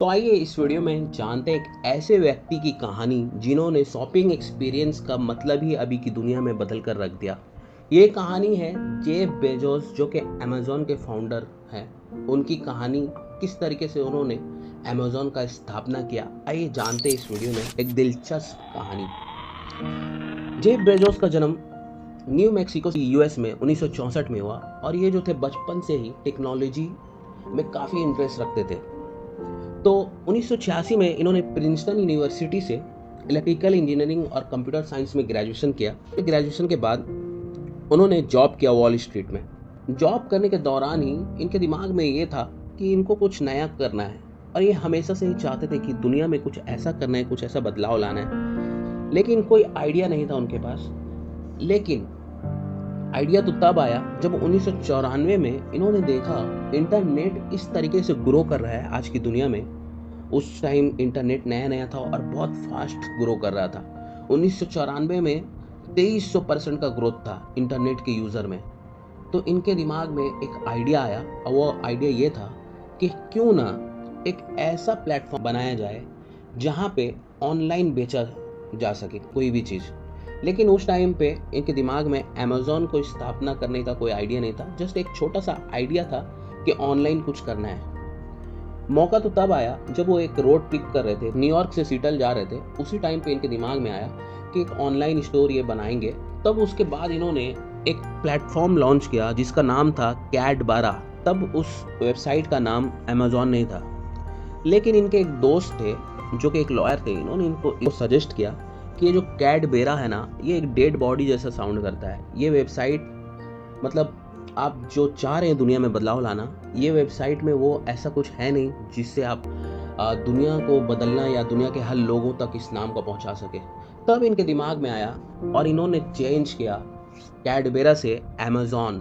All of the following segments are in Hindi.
तो आइए इस वीडियो में जानते हैं एक ऐसे व्यक्ति की कहानी जिन्होंने शॉपिंग एक्सपीरियंस का मतलब ही अभी की दुनिया में बदल कर रख दिया। ये कहानी है जेफ बेजोस जो कि अमेज़न के फाउंडर हैं। उनकी कहानी किस तरीके से उन्होंने अमेज़न का स्थापना किया, आइए जानते हैं इस वीडियो में एक दिलचस्प कहानी। जेफ बेजोस का जन्म न्यू मैक्सिको यूएस में 1964 में हुआ और ये जो थे बचपन से ही टेक्नोलॉजी में काफ़ी इंटरेस्ट रखते थे। तो 1986 में इन्होंने प्रिंसटन यूनिवर्सिटी से इलेक्ट्रिकल इंजीनियरिंग और कंप्यूटर साइंस में ग्रेजुएशन किया। ग्रेजुएशन के बाद उन्होंने जॉब किया वॉल स्ट्रीट में। जॉब करने के दौरान ही इनके दिमाग में ये था कि इनको कुछ नया करना है और ये हमेशा से ही चाहते थे कि दुनिया में कुछ ऐसा करना है, कुछ ऐसा बदलाव लाना है, लेकिन कोई आइडिया नहीं था उनके पास। लेकिन आइडिया तो तब आया जब 1994 में इन्होंने देखा इंटरनेट इस तरीके से ग्रो कर रहा है आज की दुनिया में। उस टाइम इंटरनेट नया नया था और बहुत फास्ट ग्रो कर रहा था। 1994 में 2300% का ग्रोथ था इंटरनेट के यूज़र में। तो इनके दिमाग में एक आइडिया आया और वो आइडिया ये था कि क्यों ना एक ऐसा प्लेटफॉर्म बनाया जाए जहाँ पे ऑनलाइन बेचा जा सके कोई भी चीज़। लेकिन उस टाइम पे इनके दिमाग में अमेज़न को स्थापना करने का कोई आइडिया नहीं था, जस्ट एक छोटा सा आइडिया था कि ऑनलाइन कुछ करना है। मौका तो तब आया जब वो एक रोड ट्रिप कर रहे थे, न्यूयॉर्क से सीटल जा रहे थे। उसी टाइम पे इनके दिमाग में आया कि एक ऑनलाइन स्टोर ये बनाएंगे। तब उसके बाद इन्होंने एक प्लेटफॉर्म लॉन्च किया जिसका नाम था कैट 12। तब उस वेबसाइट का नाम अमेज़न नहीं था, लेकिन इनके एक दोस्त थे जो कि एक लॉयर थे। इन्होंने इनको सजेस्ट किया कि ये जो कैट बेरा है ना, ये एक डेड बॉडी जैसा साउंड करता है। ये वेबसाइट मतलब आप जो चाह रहे हैं दुनिया में बदलाव लाना, ये वेबसाइट में वो ऐसा कुछ है नहीं जिससे आप दुनिया को बदलना या दुनिया के हर लोगों तक इस नाम को पहुंचा सके। तब इनके दिमाग में आया और इन्होंने चेंज किया कैट बेरा से अमेज़न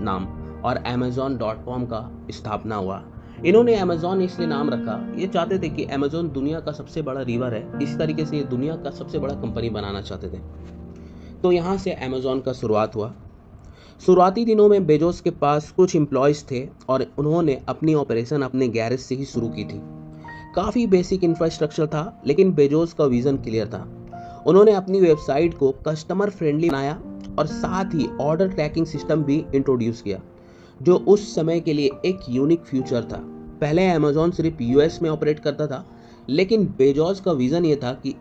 नाम और amazon.com का स्थापना हुआ। इन्होंने अमेज़न इसलिए नाम रखा, ये चाहते थे कि अमेज़न दुनिया का सबसे बड़ा रिवर है, इस तरीके से ये दुनिया का सबसे बड़ा कंपनी बनाना चाहते थे। तो यहाँ से अमेज़न का शुरुआत हुआ। शुरुआती दिनों में बेजोस के पास कुछ एम्प्लॉयज़ थे और उन्होंने अपनी ऑपरेशन अपने गैरेज से ही शुरू की थी। काफ़ी बेसिक इंफ्रास्ट्रक्चर था, लेकिन बेजोस का विज़न क्लियर था। उन्होंने अपनी वेबसाइट को कस्टमर फ्रेंडली बनाया और साथ ही ऑर्डर ट्रैकिंग सिस्टम भी इंट्रोड्यूस किया, जो उस समय के लिए एक यूनिक फ्यूचर था। पहले अमेज़न सिर्फ यूएस में ऑपरेट करता था, लेकिन बेजोस का विज़न ये था कि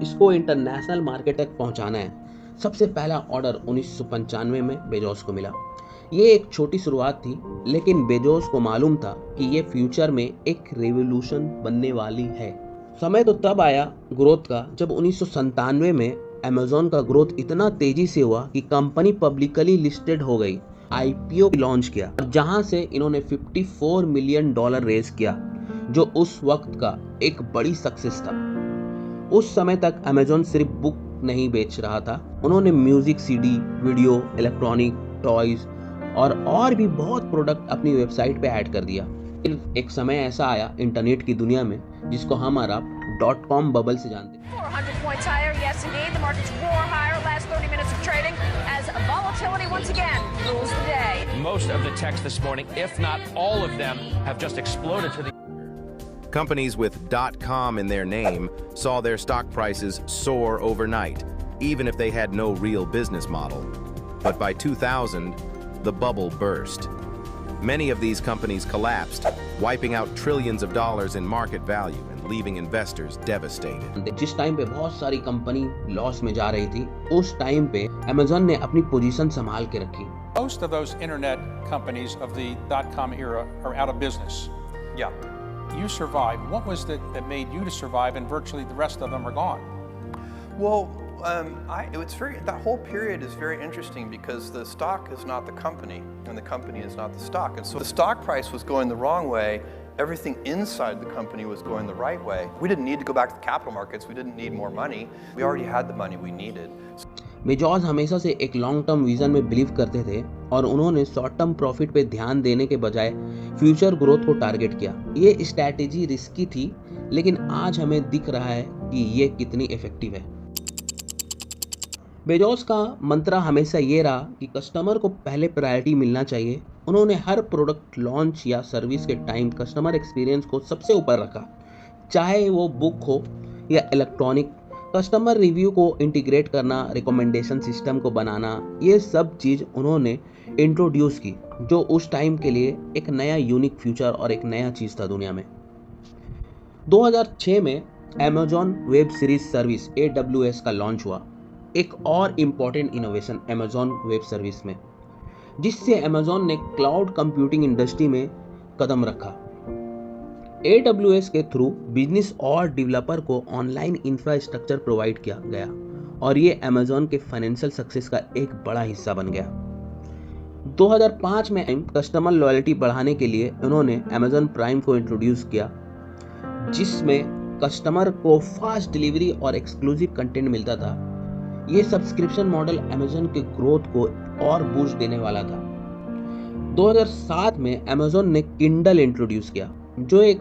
इसको इंटरनेशनल मार्केट तक पहुंचाना है। सबसे पहला ऑर्डर 1995 में बेजोस को मिला। ये एक छोटी शुरुआत थी, लेकिन बेजोस को मालूम था कि ये फ्यूचर में एक रेवोल्यूशन बनने वाली है। समय तो तब आया ग्रोथ का जब 1997 में अमेज़न का ग्रोथ इतना तेजी से हुआ कि कंपनी पब्लिकली लिस्टेड हो गई। आईपीओ लॉन्च किया, जहां से इन्होंने $54 मिलियन रेज किया, जो उस वक्त का एक बड़ी सक्सेस था। उस समय तक अमेज़न सिर्फ बुक नहीं बेच रहा था, उन्होंने music, CD, video, electronic, toys और भी बहुत प्रोडक्ट अपनी वेबसाइट पे ऐड कर दिया। एक समय ऐसा आया इंटरनेट की दुनिया में जिसको हम और आप .com बबल से जानते हैं। 400 points higher, yes indeed. The markets roar higher last 30 minutes of trading as volatility once again rules the day. Most of the techs this morning, if not all of them, have just exploded to the Companies with .com in their name saw their stock prices soar overnight, even if they had no real business model. But by 2000, the bubble burst. Many of these companies collapsed, wiping out trillions of dollars in market value and leaving investors devastated. जिस टाइम पे बहुत सारी कंपनी लॉस में जा रही थी, उस टाइम पे अमेज़न ने अपनी पोजीशन संभाल के रखी। Most of those internet companies of the .com era are out of business. Yeah. You survived. What was it that made you to survive and virtually the rest of them are gone? Well, that whole period is very interesting because the stock is not the company and the company is not the stock. And so the stock price was going the wrong way. Everything inside the company was going the right way. We didn't need to go back to the capital markets. We didn't need more money. We already had the money we needed. Bezos हमेशा से एक लॉन्ग टर्म विजन में बिलीव करते थे और उन्होंने शॉर्ट टर्म प्रॉफिट पे ध्यान देने के बजाय फ्यूचर ग्रोथ को टारगेट किया। ये स्ट्रैटेजी रिस्की थी, लेकिन आज हमें दिख रहा है कि ये कितनी इफेक्टिव है। बेजोस का मंत्रा हमेशा ये रहा कि कस्टमर को पहले प्रायोरिटी मिलना चाहिए। उन्होंने हर प्रोडक्ट लॉन्च या सर्विस के टाइम कस्टमर एक्सपीरियंस को सबसे ऊपर रखा, चाहे वो बुक हो या इलेक्ट्रॉनिक। कस्टमर रिव्यू को इंटीग्रेट करना, रिकमेंडेशन सिस्टम को बनाना, ये सब चीज़ उन्होंने इंट्रोड्यूस की, जो उस टाइम के लिए एक नया यूनिक फ्यूचर और एक नया चीज़ था दुनिया में। 2006 में Amazon web series service AWS का लॉन्च हुआ, एक और important innovation Amazon web service में, जिससे अमेजॉन ने क्लाउड कंप्यूटिंग इंडस्ट्री में कदम रखा। AWS के थ्रू बिजनेस और डेवलपर को ऑनलाइन इंफ्रास्ट्रक्चर प्रोवाइड किया गया और ये अमेजॉन के फाइनेंशियल सक्सेस का एक बड़ा हिस्सा बन गया। 2005 में कस्टमर लॉयल्टी बढ़ाने के लिए उन्होंने अमेजॉन प्राइम को इंट्रोड्यूस किया, जिसमें कस्टमर को फास्ट डिलीवरी और एक्सक्लूसिव कंटेंट मिलता था। ये सब्सक्रिप्शन मॉडल अमेजॉन के ग्रोथ को और बूस्ट देने वाला था। 2007 में अमेजॉन ने किंडल इंट्रोड्यूस किया, जो एक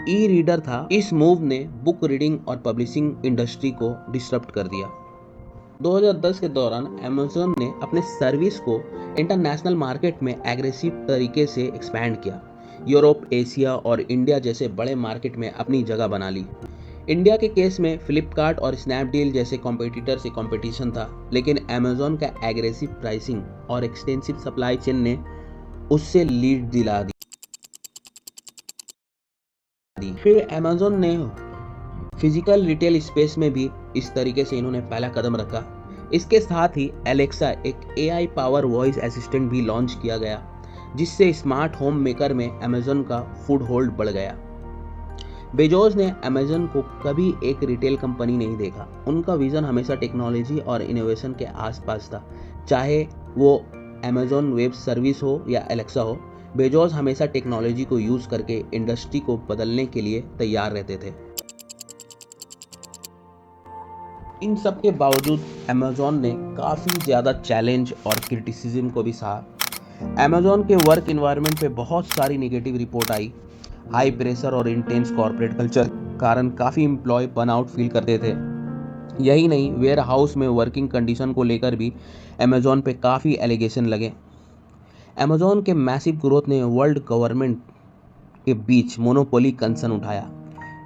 ई रीडर था। इस मूव ने बुक रीडिंग और पब्लिशिंग इंडस्ट्री को डिसरप्ट कर दिया। 2010 के दौरान अमेजॉन ने अपने सर्विस को इंटरनेशनल मार्केट में एग्रेसिव तरीके से एक्सपैंड किया। यूरोप, एशिया और इंडिया जैसे बड़े मार्केट में अपनी जगह बना ली। इंडिया के केस में फ्लिपकार्ट और स्नैपडील जैसे कॉम्पिटिटर से कंपटीशन था, लेकिन अमेजॉन का एग्रेसिव प्राइसिंग और एक्सटेंसिव सप्लाई चेन ने उससे लीड दिला दी। फिर अमेजॉन ने फिजिकल रिटेल स्पेस में भी इस तरीके से इन्होंने पहला कदम रखा। इसके साथ ही एलेक्सा, एक AI पावर वॉइस असिस्टेंट भी लॉन्च किया गया, जिससे स्मार्ट होम मेकर में अमेजॉन का फुट होल्ड बढ़ गया। बेजोस ने अमेजॉन को कभी एक रिटेल कंपनी नहीं देखा। उनका विजन हमेशा टेक्नोलॉजी और इनोवेशन के आसपास था, चाहे वो अमेजॉन वेब सर्विस हो या एलेक्सा हो। बेजोस हमेशा टेक्नोलॉजी को यूज़ करके इंडस्ट्री को बदलने के लिए तैयार रहते थे। इन सब के बावजूद अमेजॉन ने काफ़ी ज़्यादा चैलेंज और क्रिटिसिज्म को भी सहा। अमेजॉन के वर्क इन्वायरमेंट पे बहुत सारी नेगेटिव रिपोर्ट आई। हाई प्रेशर और इंटेंस कॉर्पोरेट कल्चर कारण काफ़ी एम्प्लॉय बर्नआउट फील करते थे। यही नहीं, वेयर हाउस में वर्किंग कंडीशन को लेकर भी अमेजॉन पे काफ़ी एलिगेशन लगे। अमेजॉन के मैसिव ग्रोथ ने वर्ल्ड गवर्नमेंट के बीच मोनोपोली कंसर्न उठाया।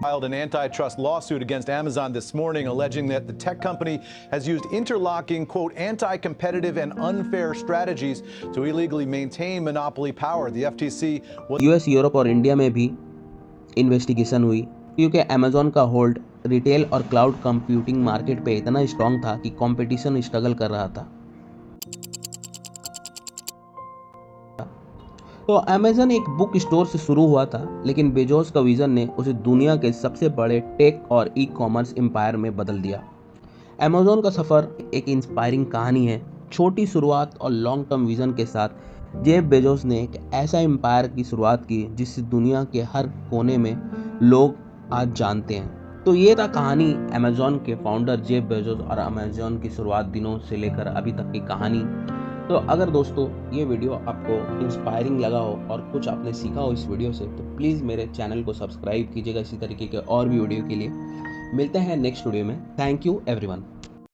Filed an antitrust lawsuit against Amazon this morning, alleging that the tech company has used interlocking, quote, anti-competitive and unfair strategies to illegally maintain monopoly power. The FTC was US, Europe और इंडिया में भी इन्वेस्टिगेशन हुई, क्योंकि अमेजॉन का होल्ड रिटेल और क्लाउड कंप्यूटिंग मार्केट पे इतना स्ट्रांग था कि कंपटीशन स्ट्रगल कर रहा था। तो अमेजन एक बुक स्टोर से शुरू हुआ था, लेकिन बेजोस का विजन ने उसे दुनिया के सबसे बड़े टेक और ई-कॉमर्स एम्पायर में बदल दिया। अमेजॉन का सफ़र एक इंस्पायरिंग कहानी है। छोटी शुरुआत और लॉन्ग टर्म विजन के साथ जेफ बेजोस ने एक ऐसा एम्पायर की शुरुआत की जिससे दुनिया के हर कोने में लोग आज जानते हैं। तो ये था कहानी अमेजॉन के फाउंडर जेफ बेजोस और अमेजॉन की शुरुआत दिनों से लेकर अभी तक की कहानी। तो अगर दोस्तों ये वीडियो आपको इंस्पायरिंग लगा हो और कुछ आपने सीखा हो इस वीडियो से, तो प्लीज़ मेरे चैनल को सब्सक्राइब कीजिएगा इसी तरीके के और भी वीडियो के लिए। मिलते हैं नेक्स्ट वीडियो में। Thank you everyone.